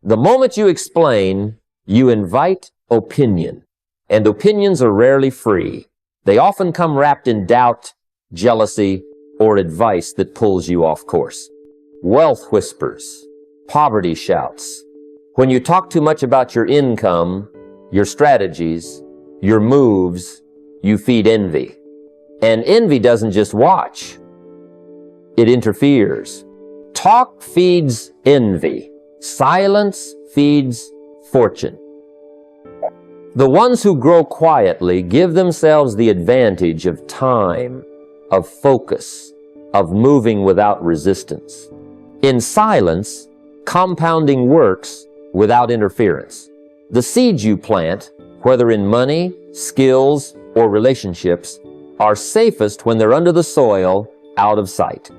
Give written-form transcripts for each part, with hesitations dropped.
The moment you explain, you invite opinion. And opinions are rarely free. They often come wrapped in doubt, jealousy, or advice that pulls you off course. Wealth whispers, poverty shouts. When you talk too much about your income, your strategies, your moves, you feed envy. And envy doesn't just watch, it interferes. Talk feeds envy. Silence feeds fortune. The ones who grow quietly give themselves the advantage of time, of focus, of moving without resistance. In silence, compounding works without interference. The seeds you plant, whether in money, skills, or relationships, are safest when they're under the soil, out of sight.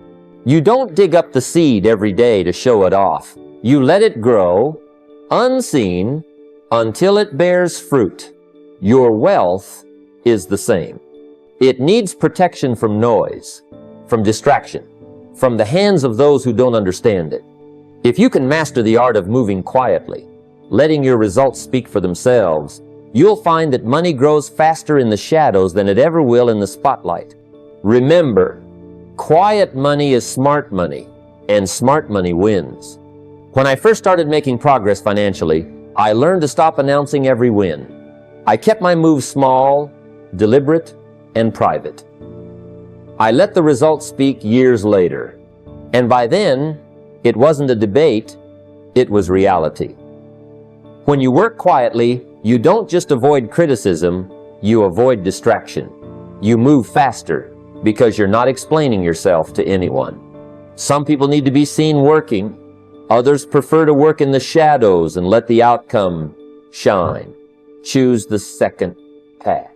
You don't dig up the seed every day to show it off. You let it grow, unseen, until it bears fruit. Your wealth is the same. It needs protection from noise, from distraction, from the hands of those who don't understand it. If you can master the art of moving quietly, letting your results speak for themselves, you'll find that money grows faster in the shadows than it ever will in the spotlight. Remember, quiet money is smart money, and smart money wins. When I first started making progress financially, I learned to stop announcing every win. I kept my moves small, deliberate, and private. I let the results speak years later. And by then, it wasn't a debate, it was reality. When you work quietly, you don't just avoid criticism, you avoid distraction. You move faster because you're not explaining yourself to anyone. Some people need to be seen working. Others prefer to work in the shadows and let the outcome shine. Choose the second path.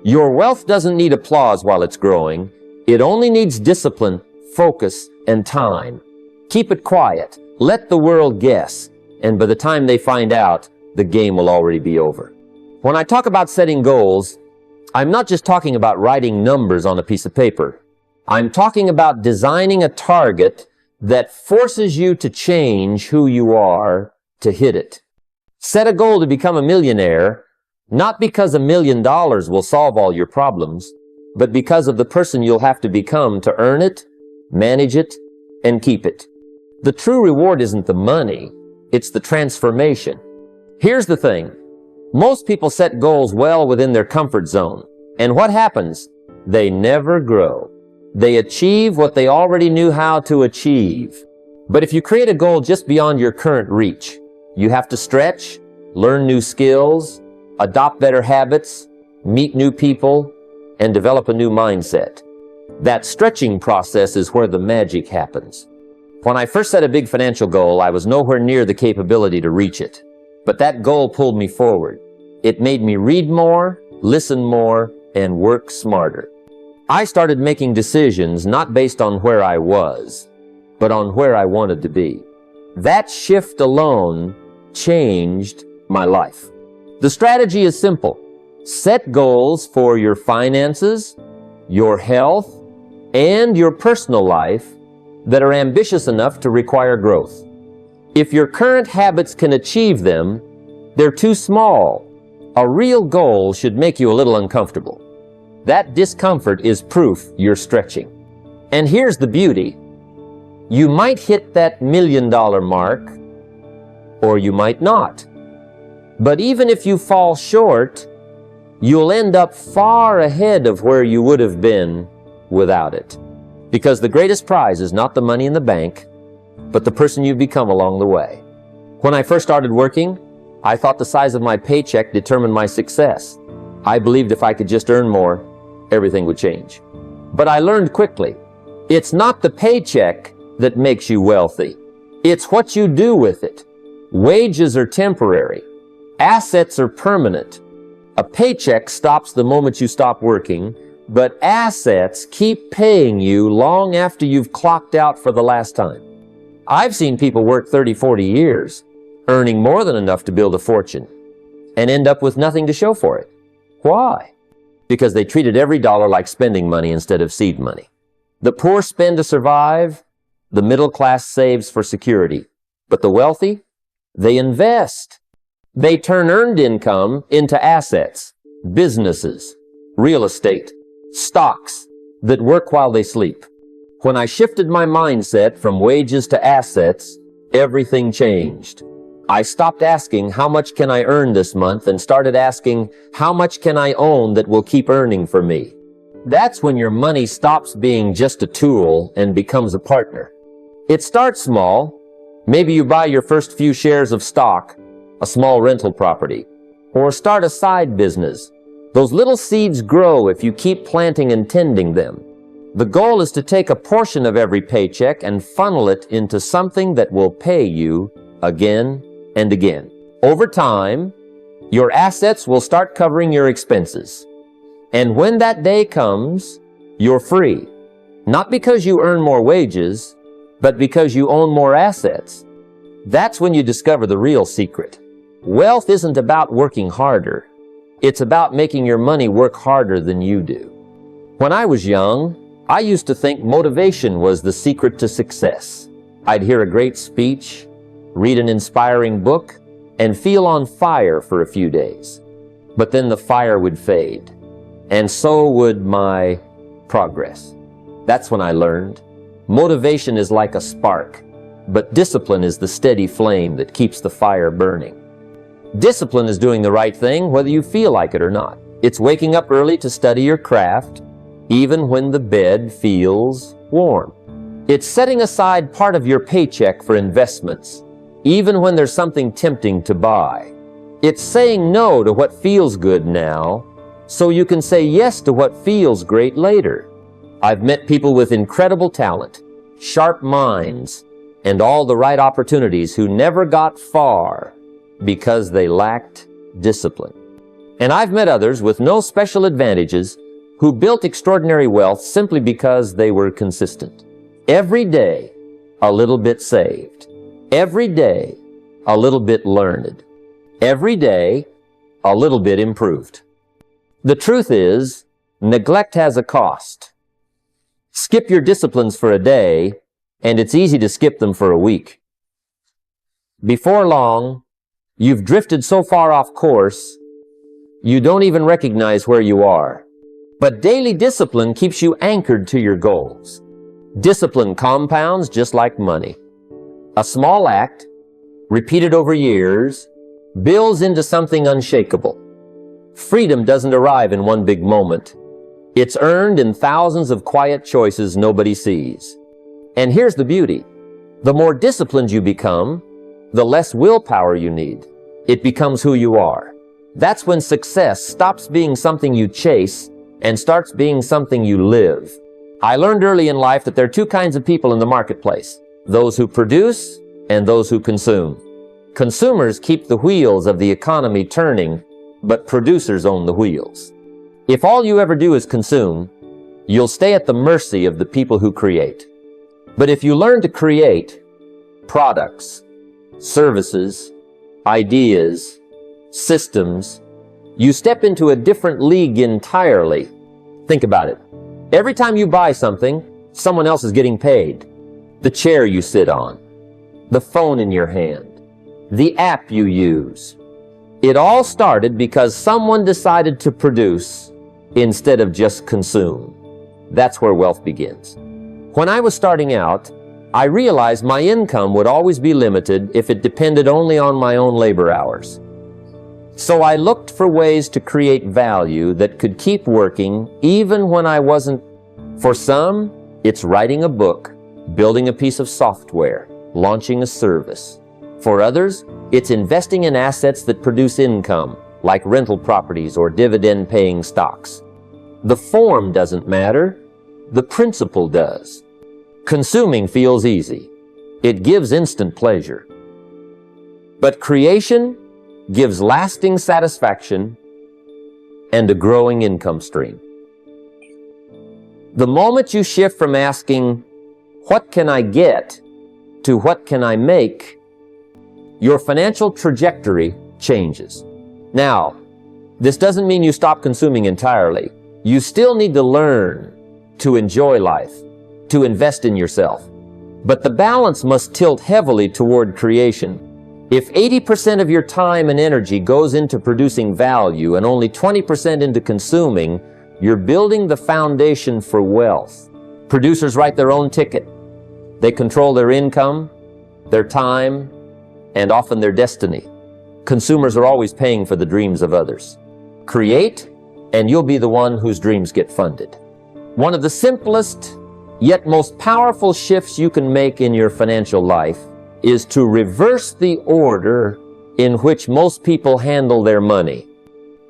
Your wealth doesn't need applause while it's growing. It only needs discipline, focus, and time. Keep it quiet. Let the world guess. And by the time they find out, the game will already be over. When I talk about setting goals, I'm not just talking about writing numbers on a piece of paper. I'm talking about designing a target that forces you to change who you are to hit it. Set a goal to become a millionaire, not because $1 million will solve all your problems, but because of the person you'll have to become to earn it, manage it, and keep it. The true reward isn't the money, it's the transformation. Here's the thing. Most people set goals well within their comfort zone. And what happens? They never grow. They achieve what they already knew how to achieve. But if you create a goal just beyond your current reach, you have to stretch, learn new skills, adopt better habits, meet new people, and develop a new mindset. That stretching process is where the magic happens. When I first set a big financial goal, I was nowhere near the capability to reach it. But that goal pulled me forward. It made me read more, listen more, and work smarter. I started making decisions not based on where I was, but on where I wanted to be. That shift alone changed my life. The strategy is simple. Set goals for your finances, your health, and your personal life that are ambitious enough to require growth. If your current habits can achieve them, they're too small. A real goal should make you a little uncomfortable. That discomfort is proof you're stretching. And here's the beauty. You might hit that $1 million mark, or you might not. But even if you fall short, you'll end up far ahead of where you would have been without it. Because the greatest prize is not the money in the bank, but the person you've become along the way. When I first started working, I thought the size of my paycheck determined my success. I believed if I could just earn more, everything would change. But I learned quickly, it's not the paycheck that makes you wealthy. It's what you do with it. Wages are temporary. Assets are permanent. A paycheck stops the moment you stop working, but assets keep paying you long after you've clocked out for the last time. I've seen people work 30, 40 years, earning more than enough to build a fortune, and end up with nothing to show for it. Why? Because they treated every dollar like spending money instead of seed money. The poor spend to survive, the middle class saves for security, but the wealthy, They invest. They turn earned income into assets, businesses, real estate, stocks that work while they sleep. When I shifted my mindset from wages to assets, everything changed. I stopped asking, how much can I earn this month, and started asking, how much can I own that will keep earning for me? That's when your money stops being just a tool and becomes a partner. It starts small. Maybe you buy your first few shares of stock, a small rental property, or start a side business. Those little seeds grow if you keep planting and tending them. The goal is to take a portion of every paycheck and funnel it into something that will pay you again and again. Over time, your assets will start covering your expenses. And when that day comes, you're free. Not because you earn more wages, but because you own more assets. That's when you discover the real secret. Wealth isn't about working harder. It's about making your money work harder than you do. When I was young, I used to think motivation was the secret to success. I'd hear a great speech, read an inspiring book, and feel on fire for a few days. But then the fire would fade, and so would my progress. That's when I learned motivation is like a spark, but discipline is the steady flame that keeps the fire burning. Discipline is doing the right thing whether you feel like it or not. It's waking up early to study your craft, even when the bed feels warm. It's setting aside part of your paycheck for investments, even when there's something tempting to buy. It's saying no to what feels good now, so you can say yes to what feels great later. I've met people with incredible talent, sharp minds, and all the right opportunities who never got far because they lacked discipline. And I've met others with no special advantages who built extraordinary wealth simply because they were consistent. Every day, a little bit saved. Every day, a little bit learned. Every day, a little bit improved. The truth is, neglect has a cost. Skip your disciplines for a day, and it's easy to skip them for a week. Before long, you've drifted so far off course, you don't even recognize where you are. But daily discipline keeps you anchored to your goals. Discipline compounds just like money. A small act, repeated over years, builds into something unshakable. Freedom doesn't arrive in one big moment. It's earned in thousands of quiet choices nobody sees. And here's the beauty. The more disciplined you become, the less willpower you need. It becomes who you are. That's when success stops being something you chase and starts being something you live. I learned early in life that there are two kinds of people in the marketplace: those who produce and those who consume. Consumers keep the wheels of the economy turning, but producers own the wheels. If all you ever do is consume, you'll stay at the mercy of the people who create. But if you learn to create products, services, ideas, systems, you step into a different league entirely. Think about it. Every time you buy something, someone else is getting paid. The chair you sit on, the phone in your hand, the app you use. It all started because someone decided to produce instead of just consume. That's where wealth begins. When I was starting out, I realized my income would always be limited if it depended only on my own labor hours. So I looked for ways to create value that could keep working even when I wasn't. For some, it's writing a book, building a piece of software, launching a service. For others, it's investing in assets that produce income, like rental properties or dividend-paying stocks. The form doesn't matter, the principle does. Consuming feels easy. It gives instant pleasure. But creation gives lasting satisfaction and a growing income stream. The moment you shift from asking, "What can I get?" to "What can I make?" your financial trajectory changes. Now, this doesn't mean you stop consuming entirely. You still need to learn to enjoy life, to invest in yourself. But the balance must tilt heavily toward creation. If 80% of your time and energy goes into producing value and only 20% into consuming, you're building the foundation for wealth. Producers write their own ticket. They control their income, their time, and often their destiny. Consumers are always paying for the dreams of others. Create, and you'll be the one whose dreams get funded. One of the simplest, yet most powerful shifts you can make in your financial life is to reverse the order in which most people handle their money.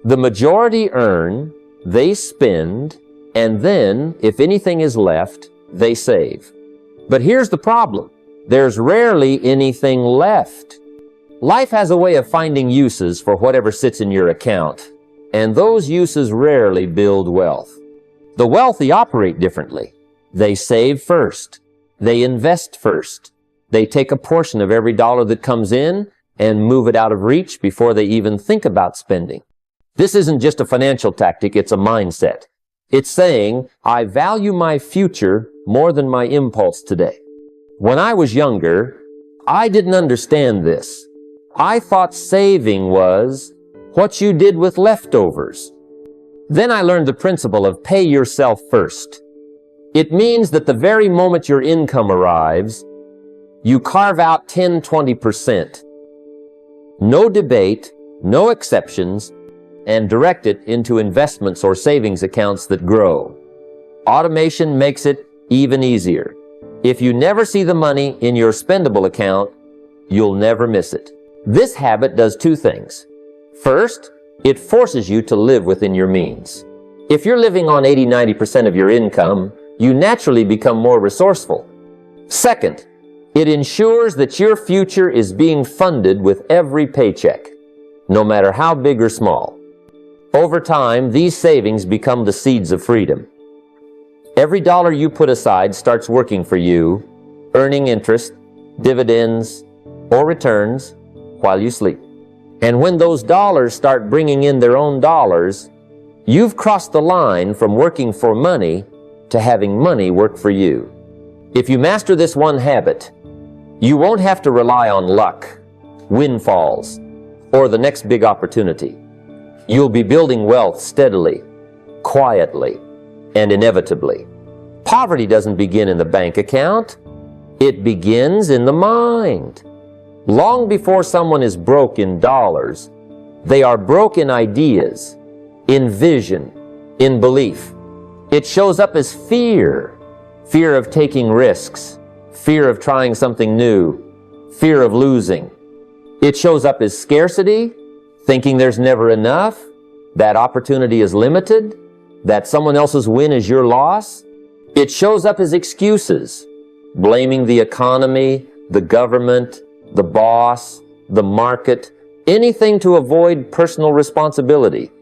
The majority earn, they spend, and then, if anything is left, they save. But here's the problem. There's rarely anything left. Life has a way of finding uses for whatever sits in your account, and those uses rarely build wealth. The wealthy operate differently. They save first. They invest first. They take a portion of every dollar that comes in and move it out of reach before they even think about spending. This isn't just a financial tactic, it's a mindset. It's saying, I value my future more than my impulse today. When I was younger, I didn't understand this. I thought saving was what you did with leftovers. Then I learned the principle of pay yourself first. It means that the very moment your income arrives, you carve out 10-20%. No debate, no exceptions, and direct it into investments or savings accounts that grow. Automation makes it even easier. If you never see the money in your spendable account, you'll never miss it. This habit does two things. First, it forces you to live within your means. If you're living on 80-90% of your income, you naturally become more resourceful. Second, it ensures that your future is being funded with every paycheck, no matter how big or small. Over time, these savings become the seeds of freedom. Every dollar you put aside starts working for you, earning interest, dividends, or returns while you sleep. And when those dollars start bringing in their own dollars, you've crossed the line from working for money to having money work for you. If you master this one habit, you won't have to rely on luck, windfalls, or the next big opportunity. You'll be building wealth steadily, quietly, and inevitably. Poverty doesn't begin in the bank account. It begins in the mind. Long before someone is broke in dollars, they are broke in ideas, in vision, in belief. It shows up as fear. Fear of taking risks, fear of trying something new, fear of losing. It shows up as scarcity, thinking there's never enough, that opportunity is limited, that someone else's win is your loss. It shows up as excuses, blaming the economy, the government, the boss, the market, anything to avoid personal responsibility.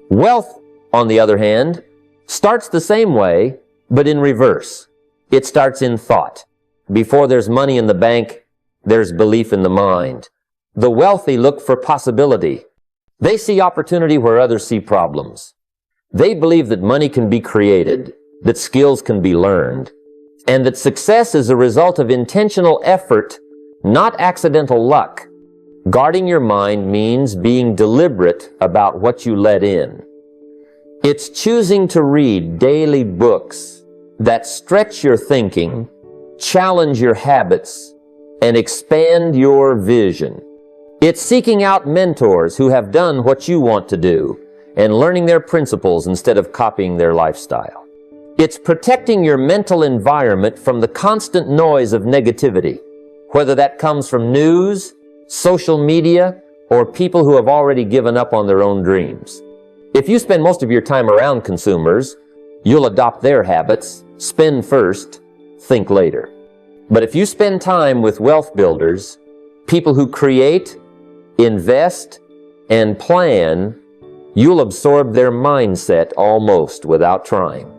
Wealth, on the other hand, starts the same way, but in reverse. It starts in thought. Before there's money in the bank, there's belief in the mind. The wealthy look for possibility. They see opportunity where others see problems. They believe that money can be created, that skills can be learned, and that success is a result of intentional effort, not accidental luck. Guarding your mind means being deliberate about what you let in. It's choosing to read daily books that stretch your thinking, challenge your habits, and expand your vision. It's seeking out mentors who have done what you want to do and learning their principles instead of copying their lifestyle. It's protecting your mental environment from the constant noise of negativity, whether that comes from news, social media, or people who have already given up on their own dreams. If you spend most of your time around consumers, you'll adopt their habits, spend first, think later. But if you spend time with wealth builders, people who create, invest, and plan, you'll absorb their mindset almost without trying.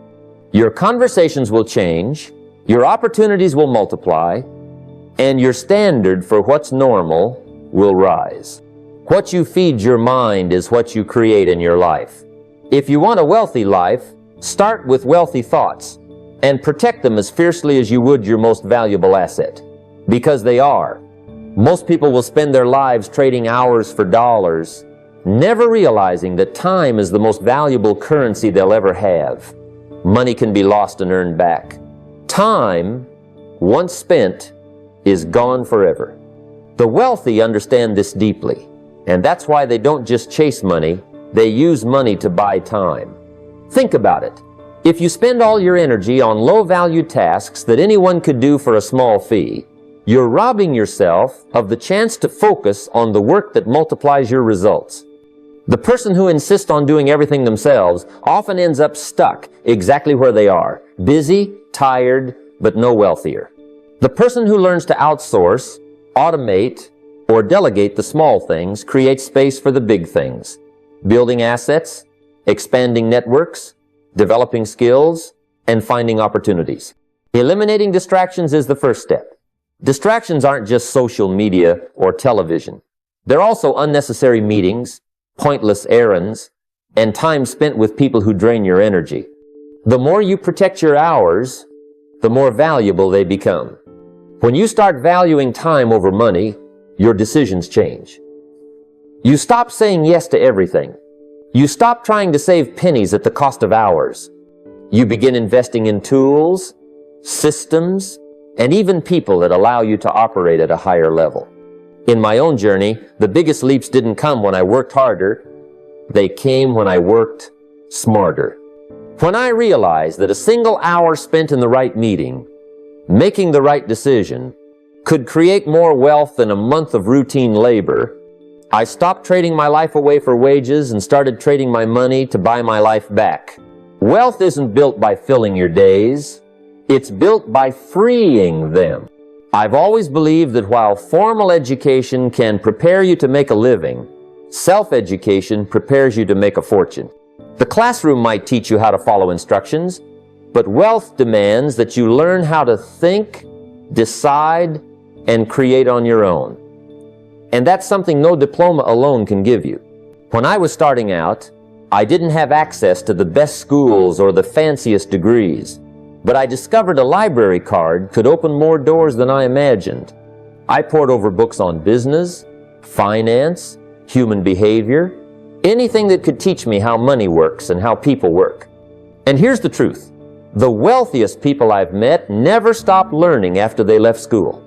Your conversations will change, your opportunities will multiply, and your standard for what's normal will rise. What you feed your mind is what you create in your life. If you want a wealthy life, start with wealthy thoughts and protect them as fiercely as you would your most valuable asset, because they are Most people will spend their lives trading hours for dollars, never realizing that time is the most valuable currency they'll ever have. Money can be lost and earned back. Time, once spent, is gone forever. The wealthy understand this deeply, and that's why they don't just chase money, they use money to buy time. Think about it. If you spend all your energy on low-value tasks that anyone could do for a small fee, you're robbing yourself of the chance to focus on the work that multiplies your results. The person who insists on doing everything themselves often ends up stuck exactly where they are, busy, tired, but no wealthier. The person who learns to outsource, automate, or delegate the small things creates space for the big things. Building assets, expanding networks, developing skills, and finding opportunities. Eliminating distractions is the first step. Distractions aren't just social media or television. They're also unnecessary meetings, pointless errands, and time spent with people who drain your energy. The more you protect your hours, the more valuable they become. When you start valuing time over money, your decisions change. You stop saying yes to everything. You stop trying to save pennies at the cost of hours. You begin investing in tools, systems, and even people that allow you to operate at a higher level. In my own journey, the biggest leaps didn't come when I worked harder. They came when I worked smarter. When I realized that a single hour spent in the right meeting, making the right decision, could create more wealth than a month of routine labor, I stopped trading my life away for wages and started trading my money to buy my life back. Wealth isn't built by filling your days. It's built by freeing them. I've always believed that while formal education can prepare you to make a living, self-education prepares you to make a fortune. The classroom might teach you how to follow instructions, but wealth demands that you learn how to think, decide, and create on your own. And that's something no diploma alone can give you. When I was starting out, I didn't have access to the best schools or the fanciest degrees, but I discovered a library card could open more doors than I imagined. I pored over books on business, finance, human behavior, anything that could teach me how money works and how people work. And here's the truth. The wealthiest people I've met never stopped learning after they left school.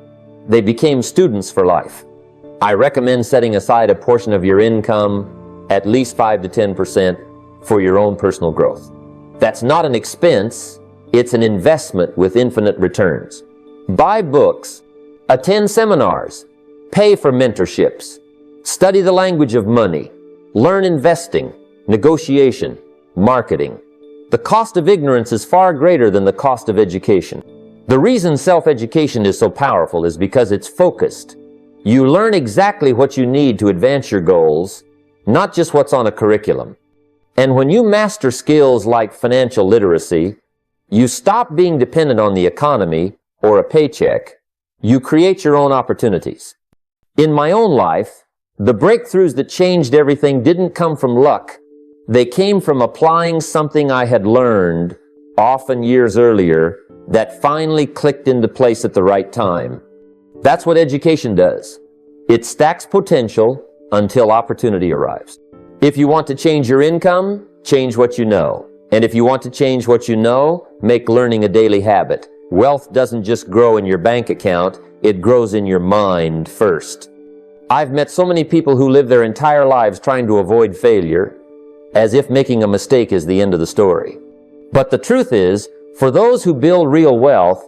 They became students for life. I recommend setting aside a portion of your income, at least 5 to 10%, for your own personal growth. That's not an expense, it's an investment with infinite returns. Buy books, attend seminars, pay for mentorships, study the language of money, learn investing, negotiation, marketing. The cost of ignorance is far greater than the cost of education. The reason self-education is so powerful is because it's focused. You learn exactly what you need to advance your goals, not just what's on a curriculum. And when you master skills like financial literacy, you stop being dependent on the economy or a paycheck. You create your own opportunities. In my own life, the breakthroughs that changed everything didn't come from luck. They came from applying something I had learned, often years earlier, that finally clicked into place at the right time. That's what education does. It stacks potential until opportunity arrives. If you want to change your income, change what you know. And if you want to change what you know, make learning a daily habit. Wealth doesn't just grow in your bank account, it grows in your mind first. I've met so many people who live their entire lives trying to avoid failure, as if making a mistake is the end of the story. But the truth is, for those who build real wealth,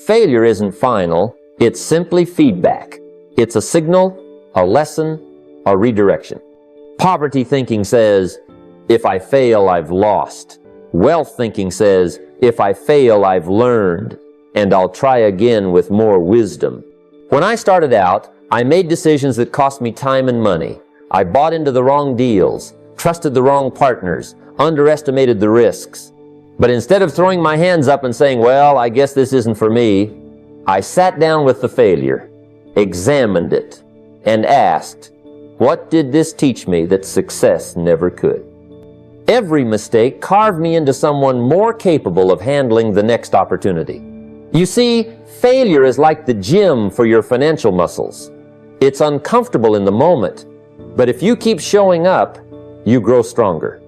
failure isn't final, it's simply feedback. It's a signal, a lesson, a redirection. Poverty thinking says, if I fail, I've lost. Wealth thinking says, if I fail, I've learned, and I'll try again with more wisdom. When I started out, I made decisions that cost me time and money. I bought into the wrong deals, trusted the wrong partners, underestimated the risks. But instead of throwing my hands up and saying, well, I guess this isn't for me, I sat down with the failure, examined it, and asked, what did this teach me that success never could? Every mistake carved me into someone more capable of handling the next opportunity. You see, failure is like the gym for your financial muscles. It's uncomfortable in the moment, but if you keep showing up, you grow stronger.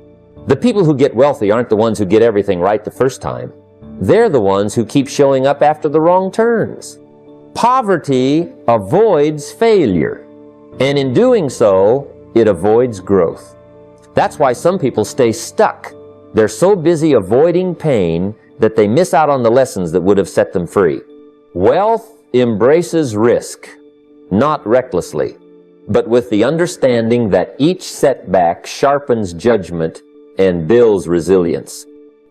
The people who get wealthy aren't the ones who get everything right the first time. They're the ones who keep showing up after the wrong turns. Poverty avoids failure, and in doing so, it avoids growth. That's why some people stay stuck. They're so busy avoiding pain that they miss out on the lessons that would have set them free. Wealth embraces risk, not recklessly, but with the understanding that each setback sharpens judgment and builds resilience.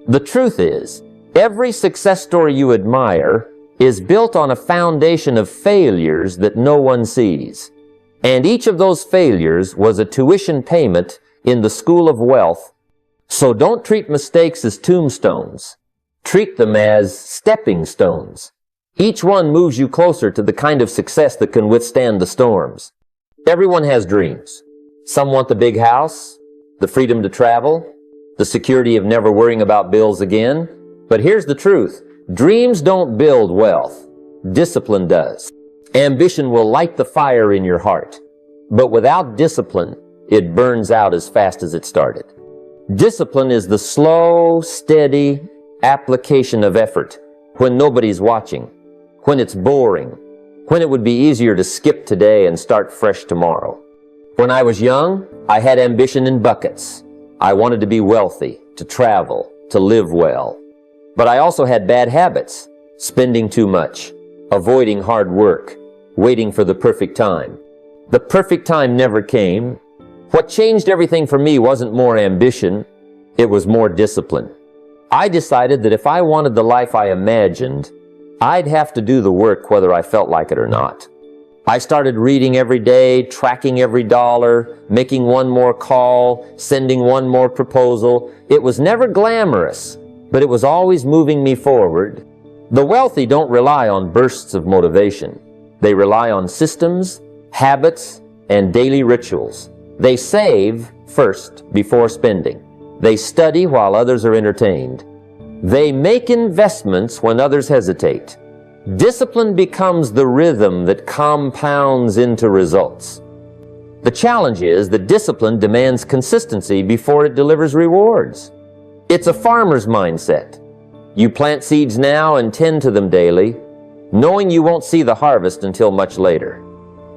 The truth is, every success story you admire is built on a foundation of failures that no one sees. And each of those failures was a tuition payment in the school of wealth. So don't treat mistakes as tombstones. Treat them as stepping stones. Each one moves you closer to the kind of success that can withstand the storms. Everyone has dreams. Some want the big house, the freedom to travel, the security of never worrying about bills again. But here's the truth. Dreams don't build wealth. Discipline does. Ambition will light the fire in your heart. But without discipline, it burns out as fast as it started. Discipline is the slow, steady application of effort when nobody's watching, when it's boring, when it would be easier to skip today and start fresh tomorrow. When I was young, I had ambition in buckets. I wanted to be wealthy, to travel, to live well. But I also had bad habits, spending too much, avoiding hard work, waiting for the perfect time. The perfect time never came. What changed everything for me wasn't more ambition, it was more discipline. I decided that if I wanted the life I imagined, I'd have to do the work whether I felt like it or not. I started reading every day, tracking every dollar, making one more call, sending one more proposal. It was never glamorous, but it was always moving me forward. The wealthy don't rely on bursts of motivation. They rely on systems, habits, and daily rituals. They save first before spending. They study while others are entertained. They make investments when others hesitate. Discipline becomes the rhythm that compounds into results. The challenge is that discipline demands consistency before it delivers rewards. It's a farmer's mindset. You plant seeds now and tend to them daily, knowing you won't see the harvest until much later.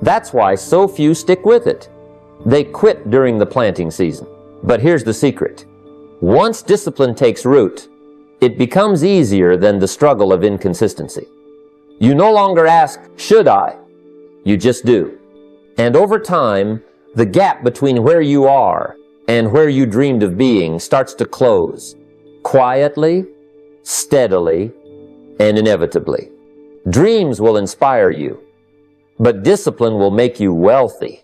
That's why so few stick with it. They quit during the planting season. But here's the secret. Once discipline takes root, it becomes easier than the struggle of inconsistency. You no longer ask, should I? You just do. And over time, the gap between where you are and where you dreamed of being starts to close, quietly, steadily, and inevitably. Dreams will inspire you, but discipline will make you wealthy.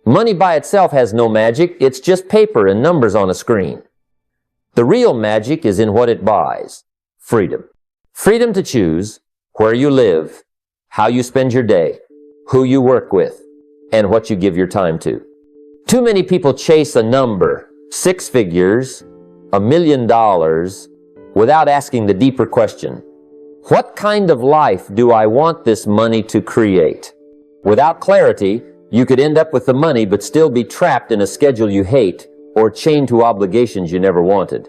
Money by itself has no magic, it's just paper and numbers on a screen. The real magic is in what it buys, freedom. Freedom to choose where you live, how you spend your day, who you work with, and what you give your time to. Too many people chase a number, 6 figures, $1 million, without asking the deeper question, what kind of life do I want this money to create? Without clarity, you could end up with the money but still be trapped in a schedule you hate or chained to obligations you never wanted.